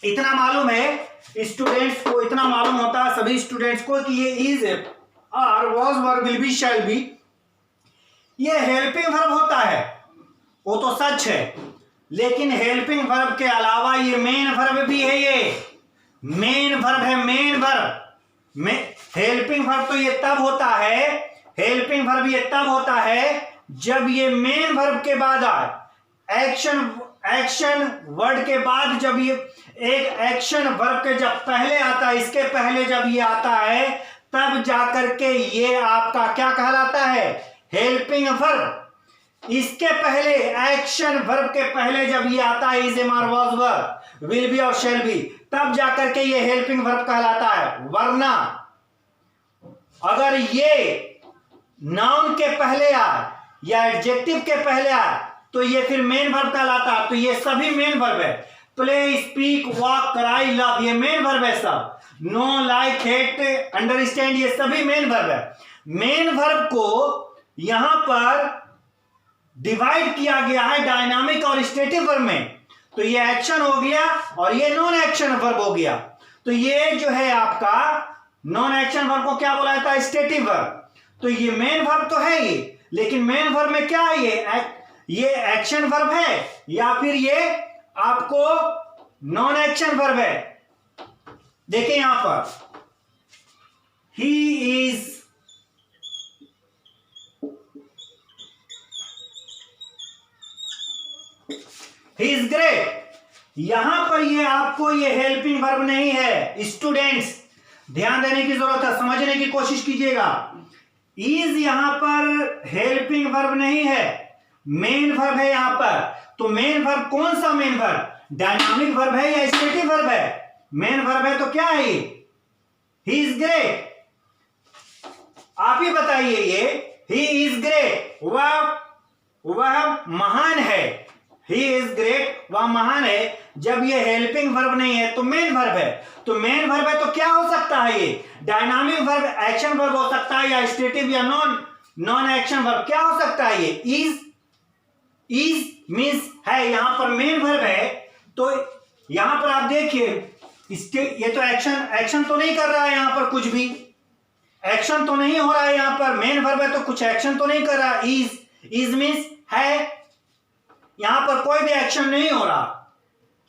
Speaker 1: इतना मालूम है स्टूडेंट्स को, इतना मालूम होता है सभी स्टूडेंट्स को कि ये is, are, was, were, will be, shall be ये हेल्पिंग वर्ब होता है। वो तो सच है, लेकिन हेल्पिंग वर्ब के अलावा ये मेन वर्ब भी है। ये मेन वर्ब है, मेन वर्ब। हेल्पिंग वर्ब तो ये तब होता है, हेल्पिंग वर्ब ये तब होता है जब ये मेन वर्ब के बाद आए। एक्शन वर्ड के बाद जब ये एक एक्शन वर्ब के जब पहले आता है, इसके पहले जब ये आता है, तब जाकर के ये आपका क्या कहलाता है? Helping verb. इसके पहले एक्शन वर्ब के पहले जब ये आता है is, am, are, was, were, will be और शैल बी, तब जाकर के ये हेल्पिंग वर्ब कहलाता है। वरना अगर ये नाउन के पहले आए या एडजेक्टिव के पहले आए तो ये फिर मेन वर्ब कहलाता है। तो ये सभी मेन वर्ब है। Play, speak, walk, cry, love, ये मेन वर्ब है सब। नो, लाइक, हेट, अंडरस्टैंड, ये सभी मेन वर्ब है। मेन वर्ब को यहां पर डिवाइड किया गया है डायनामिक और स्टेटिव वर्ब में। तो ये एक्शन हो गया और ये नॉन एक्शन वर्ब हो गया। तो ये जो है आपका नॉन एक्शन वर्ब को क्या बोला जाता है? Stative verb. तो ये मेन वर्ब तो है ये, लेकिन मेन वर्ब में क्या है? ये एक्शन वर्ब है या फिर ये आपको नॉन एक्शन वर्ब है। देखिए यहां पर ही इज ग्रेट, यहां पर ये आपको ये हेल्पिंग वर्ब नहीं है। स्टूडेंट्स ध्यान देने की जरूरत है, समझने की कोशिश कीजिएगा। इज यहां पर हेल्पिंग वर्ब नहीं है, मेन वर्ब है यहां पर। तो मेन वर्ब कौन सा मेन वर्ब? डायनामिक वर्ब है या स्टेटिव वर्ब है? मेन वर्ब है तो क्या है ये? He is great. आप ही बताइए, ये ही इज ग्रेट, वह महान है। ही इज ग्रेट, वह महान है। जब ये हेल्पिंग वर्ब नहीं है तो मेन वर्ब है। तो मेन वर्ब है तो क्या हो सकता है? ये डायनामिक वर्ब, एक्शन वर्ब हो सकता है, या स्टेटिव या नॉन एक्शन वर्ब क्या हो सकता है? ये इज मीन्स है, यहां पर मेन वर्ब है। तो यहां पर आप देखिए, ये तो एक्शन तो नहीं कर रहा है यहां पर, कुछ भी एक्शन तो नहीं हो रहा है यहां पर। मेन वर्ब है तो कुछ एक्शन तो नहीं कर रहा। इज मीन्स है, यहां पर कोई भी एक्शन नहीं हो रहा।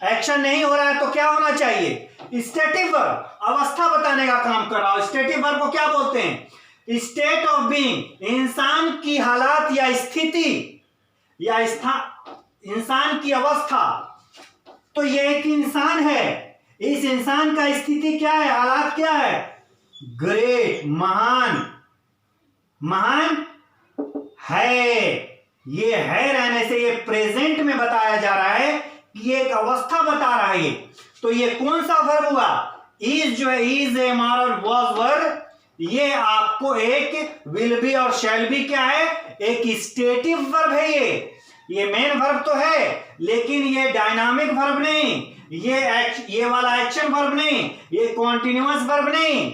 Speaker 1: एक्शन नहीं हो रहा है तो क्या होना चाहिए? स्टेटिव वर्ब, अवस्था बताने का काम कर रहा है। स्टेटिव वर्ब को क्या बोलते हैं? स्टेट ऑफ बीइंग, इंसान की हालात या स्थिति या इंसान की अवस्था, तो ये एक इंसान है। इस इंसान का स्थिति क्या है, हालात क्या है? ग्रेट, महान, महान है। ये है रहने से ये प्रेजेंट में बताया जा रहा है कि ये एक अवस्था बता रहा है। तो ये कौन सा वर्ब हुआ? इज जो है, इज, एम आर और वाज वर्ब, ये आपको एक विल बी और शैल बी क्या है, एक स्टेटिव वर्ब है। ये मेन वर्ब तो है, लेकिन ये डायनामिक वर्ब नहीं, ये वाला एक्शन वर्ब नहीं, ये कॉन्टिन्यूअस वर्ब नहीं।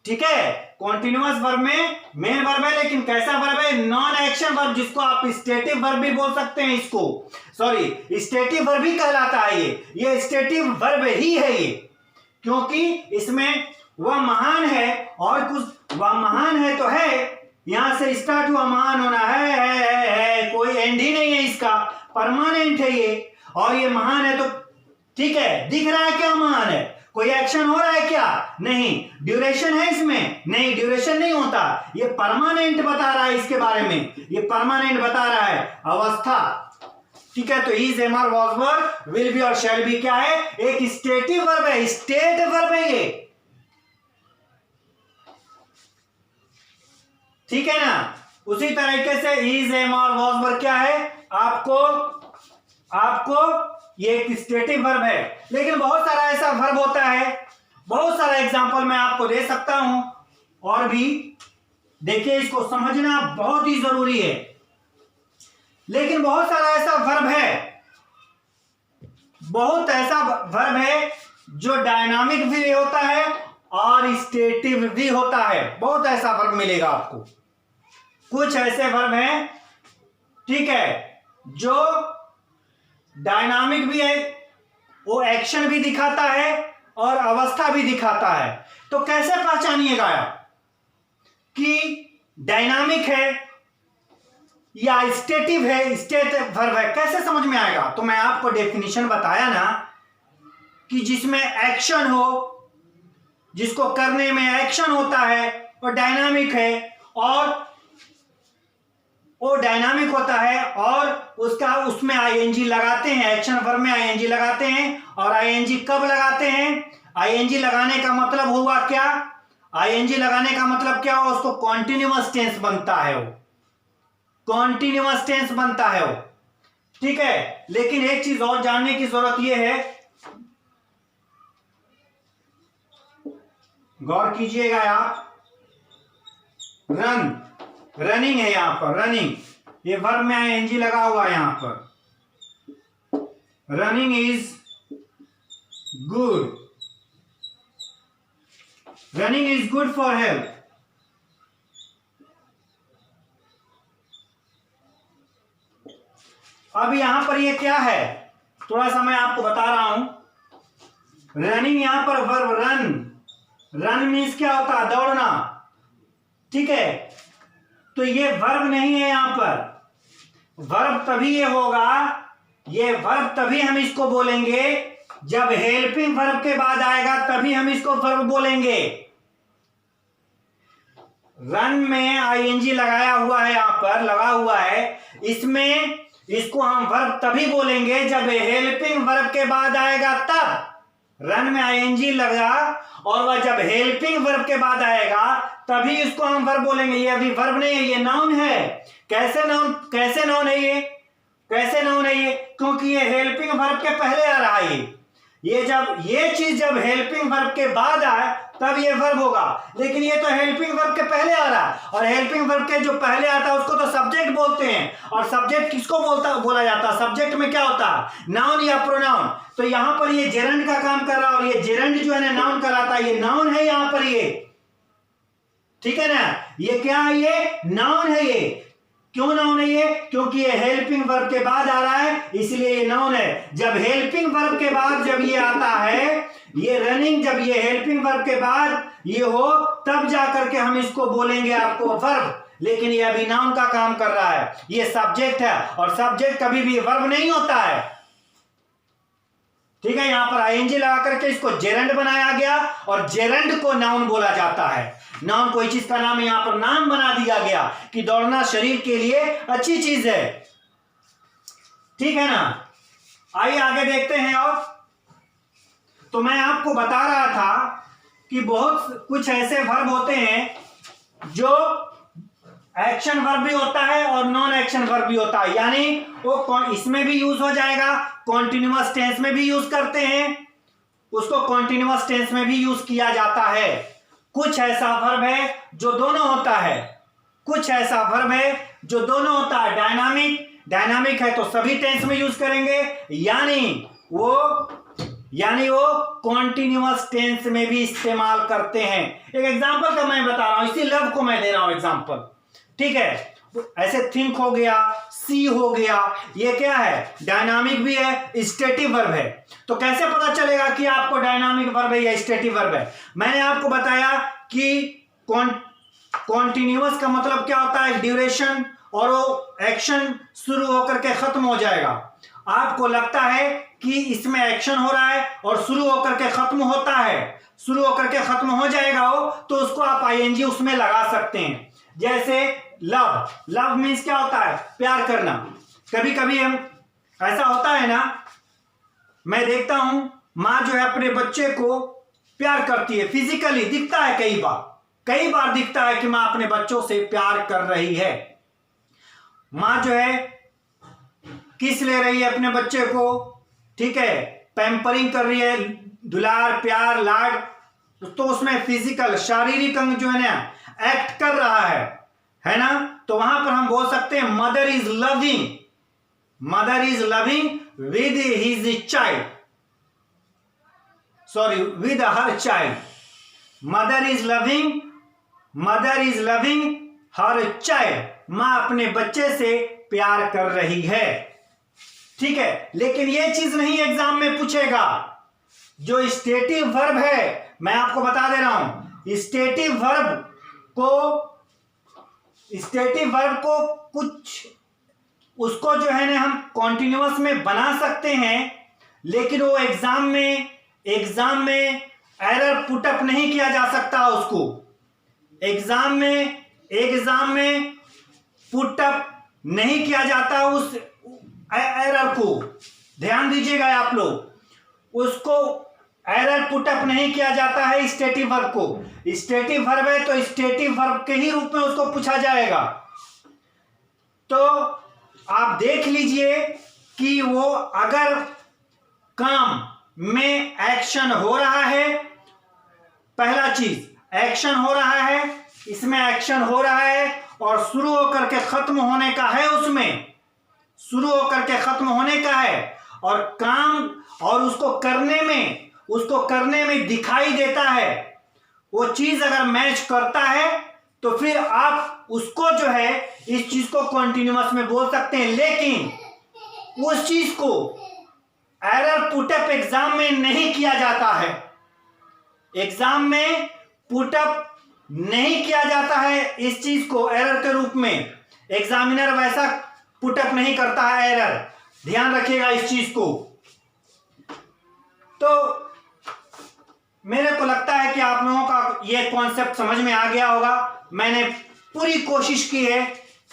Speaker 1: ठीक है, कॉन्टिन्यूअस वर्ब में मेन वर्ब है, लेकिन कैसा वर्ब है? नॉन एक्शन वर्ब, जिसको आप स्टेटिव वर्ब भी बोल सकते हैं। इसको सॉरी स्टेटिव वर्ब भी कहलाता है। ये स्टेटिव वर्ब ही है ये, क्योंकि इसमें वह महान है और कुछ, वह महान है तो है, यहां से स्टार्ट हुआ, महान होना है, कोई एंड ही नहीं है इसका, परमानेंट है ये। और ये महान है तो ठीक है, दिख रहा है क्या महान है? कोई एक्शन हो रहा है क्या? नहीं। ड्यूरेशन है इसमें? नहीं, ड्यूरेशन नहीं होता। ये परमानेंट बता रहा है इसके बारे में, ये परमानेंट बता रहा है, अवस्था। ठीक है, तो is, am are, was verb, will be और शैल बी क्या है? एक स्टेटिव वर्ब है, स्टेट वर्ब है ये। ठीक है ना? उसी तरीके से is, am are, was verb क्या है? आपको ये एक स्टेटिव वर्ब है। लेकिन बहुत सारा ऐसा वर्ब होता है, बहुत सारा एग्जांपल मैं आपको दे सकता हूं, और भी देखिए, इसको समझना बहुत ही जरूरी है। लेकिन बहुत सारा ऐसा वर्ब है, बहुत ऐसा वर्ब है जो डायनामिक भी होता है और स्टेटिव भी होता है। बहुत ऐसा वर्ब मिलेगा आपको। कुछ ऐसे वर्ब हैं, ठीक है, जो डायनामिक भी है, वो एक्शन भी दिखाता है और अवस्था भी दिखाता है। तो कैसे पहचानिएगा आप कि डायनामिक है या स्टेटिव है, स्टेट वर्ब है, कैसे समझ में आएगा? तो मैं आपको डेफिनेशन बताया ना कि जिसमें एक्शन हो, जिसको करने में एक्शन होता है, वो डायनामिक है। और वो डायनामिक होता है और उसमें आईएनजी लगाते हैं, एक्शन वर्ब में आईएनजी लगाते हैं। और आईएनजी कब लगाते हैं? आईएनजी लगाने का मतलब हुआ क्या? आईएनजी लगाने का मतलब क्या हुआ? उसको कॉन्टिन्यूअस टेंस बनता है, वो कॉन्टिन्यूअस टेंस बनता है वो। ठीक है, लेकिन एक चीज और जानने की जरूरत यह है, गौर कीजिएगा आप, रनिंग है यहां पर, रनिंग, ये वर्ब में आईएनजी लगा हुआ है यहां पर। Running is good, running is good for health. अब यहां पर ये क्या है, थोड़ा सा मैं आपको बता रहा हूं। रनिंग यहां पर वर्ब रन मीन्स क्या होता है? दौड़ना। ठीक है, तो ये वर्ब नहीं है यहां पर। वर्ब तभी ये होगा, ये वर्ब तभी हम इसको बोलेंगे जब हेल्पिंग वर्ब के बाद आएगा, तभी हम इसको वर्ब बोलेंगे। रन में आईएनजी लगाया हुआ है, यहां पर लगा हुआ है, इसमें इसको हम वर्ब तभी बोलेंगे जब हेल्पिंग वर्ब के बाद आएगा तब। रन में आईएनजी लगा और वह जब हेल्पिंग वर्ब के बाद आएगा तभी इसको हम वर्ब बोलेंगे। ये अभी वर्ब नहीं है, ये नाउन है। कैसे नाउन है ये? कैसे नाउन है ये? क्योंकि ये हेल्पिंग वर्ब के पहले आ रहा है। ये जब ये चीज जब हेल्पिंग वर्ब के बाद आए तब ये वर्ब होगा, लेकिन ये तो हेल्पिंग वर्ब के पहले आ रहा है। और हेल्पिंग वर्ब के जो पहले आता है उसको तो सब्जेक्ट बोलते हैं। और सब्जेक्ट किसको बोला जाता है? सब्जेक्ट में क्या होता है? नाउन या प्रोनाउन। तो यहां पर ये जेरंड का काम कर रहा है, और ये जेरंड जो है ना नाउन कहलाता है। ये नाउन है यहां पर ये, ठीक है ना? ये क्या है? ये नाउन है। ये क्यों नाउन है? ये क्योंकि ये हेल्पिंग वर्ब के बाद आ रहा है, इसलिए ये नाउन है। जब हेल्पिंग वर्ब के बाद जब ये आता है, ये रनिंग, जब ये हेल्पिंग वर्ब के बाद ये हो तब जाकर के हम इसको बोलेंगे आपको वर्ब। लेकिन ये अभी नाउन का काम कर रहा है, ये सब्जेक्ट है, और सब्जेक्ट कभी भी वर्ब नहीं होता है। ठीक है, यहां पर आईएनजी लगा करके इसको जेरंड बनाया गया, और जेरंड को नाउन बोला जाता है। नाउन कोई चीज का नाम, यहां पर नाम बना दिया गया कि दौड़ना शरीर के लिए अच्छी चीज है। ठीक है ना। आइए आगे देखते हैं। और तो मैं आपको बता रहा था कि बहुत कुछ ऐसे वर्ब होते हैं जो एक्शन वर्ब भी होता है और नॉन एक्शन वर्ब भी होता है, यानी वो इसमें भी यूज हो जाएगा, कॉन्टिन्यूअस टेंस में भी यूज करते हैं, उसको कॉन्टिन्यूअस टेंस में भी यूज किया जाता है। कुछ ऐसा वर्ब है जो दोनों होता है, कुछ ऐसा वर्ब है जो दोनों होता है। डायनामिक है तो सभी टेंस में यूज करेंगे, यानी वो कॉन्टिन्यूअस टेंस में भी इस्तेमाल करते हैं। एक एग्जांपल का मैं बता रहा हूं, इसी लव को मैं दे रहा हूं एग्जांपल, ठीक है। ऐसे थिंक हो गया, सी हो गया, ये क्या है, डायनामिक भी है, स्टेटिव वर्ब है। तो कैसे पता चलेगा कि आपको डायनामिक वर्ब है या स्टेटिव वर्ब है? मैंने आपको बताया कि कॉन्टिन्यूअस का मतलब क्या होता है, ड्यूरेशन, और वो एक्शन शुरू होकर के खत्म हो जाएगा। आपको लगता है कि इसमें एक्शन हो रहा है और शुरू होकर के खत्म होता है, शुरू होकर के खत्म हो जाएगा वो, तो उसको आप आईएनजी उसमें लगा सकते हैं। जैसे लव मीन्स क्या होता है, प्यार करना। कभी कभी हम ऐसा होता है ना, मैं देखता हूं मां जो है अपने बच्चे को प्यार करती है, फिजिकली दिखता है, कई बार दिखता है कि मां अपने बच्चों से प्यार कर रही है। मां जो है किस ले रही है अपने बच्चे को, ठीक है, पैम्परिंग कर रही है, दुलार प्यार लाड, तो उसमें फिजिकल शारीरिक अंग जो है ना एक्ट कर रहा है ना। तो वहां पर हम बोल सकते हैं mother is loving with his child, sorry with her child. Mother is loving her child, मां अपने बच्चे से प्यार कर रही है, ठीक है। लेकिन यह चीज नहीं एग्जाम में पूछेगा। जो स्टेटिव वर्ब है, मैं आपको बता दे रहा हूं, स्टेटिव वर्ब को कुछ उसको जो है ना हम कॉन्टिन्यूअस में बना सकते हैं, लेकिन वो एग्जाम में एरर पुटअप नहीं किया जा सकता। उसको एग्जाम में पुटअप नहीं किया जाता, उस एरर को ध्यान दीजिएगा आप लोग, उसको एरर पुटअप नहीं किया जाता है स्टेटिव वर्ब को। स्टेटिव वर्ब है तो स्टेटिव वर्ब के ही रूप में उसको पूछा जाएगा। तो आप देख लीजिए कि वो अगर काम में एक्शन हो रहा है, पहला चीज एक्शन हो रहा है, इसमें एक्शन हो रहा है और शुरू होकर के खत्म होने का है, उसमें शुरू होकर के खत्म होने का है, और काम और उसको करने में दिखाई देता है, वो चीज अगर मैच करता है तो फिर आप उसको जो है इस चीज को कॉन्टिन्यूअस में बोल सकते हैं। लेकिन उस चीज को एरर पुटअप एग्जाम में नहीं किया जाता है, एग्जाम में पुटअप नहीं किया जाता है इस चीज को एरर के रूप में। एग्जामिनर वैसा पुटअप नहीं करता है एरर, ध्यान रखिएगा इस चीज को। तो मेरे को लगता है कि आप लोगों का ये कॉन्सेप्ट समझ में आ गया होगा। मैंने पूरी कोशिश की है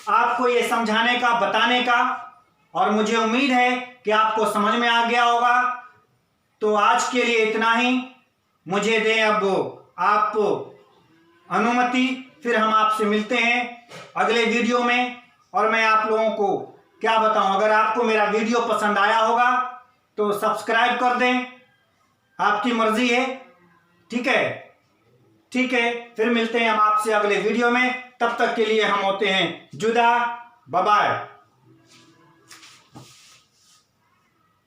Speaker 1: आपको ये समझाने का, बताने का, और मुझे उम्मीद है कि आपको समझ में आ गया होगा। तो आज के लिए इतना ही, मुझे दें अब आप अनुमति, फिर हम आपसे मिलते हैं अगले वीडियो में। और मैं आप लोगों को क्या बताऊं, अगर आपको मेरा वीडियो पसंद आया होगा तो सब्सक्राइब कर दें, आपकी मर्जी है, ठीक है। फिर मिलते हैं हम आपसे अगले वीडियो में, तब तक के लिए हम होते हैं जुदा, बाय बाय।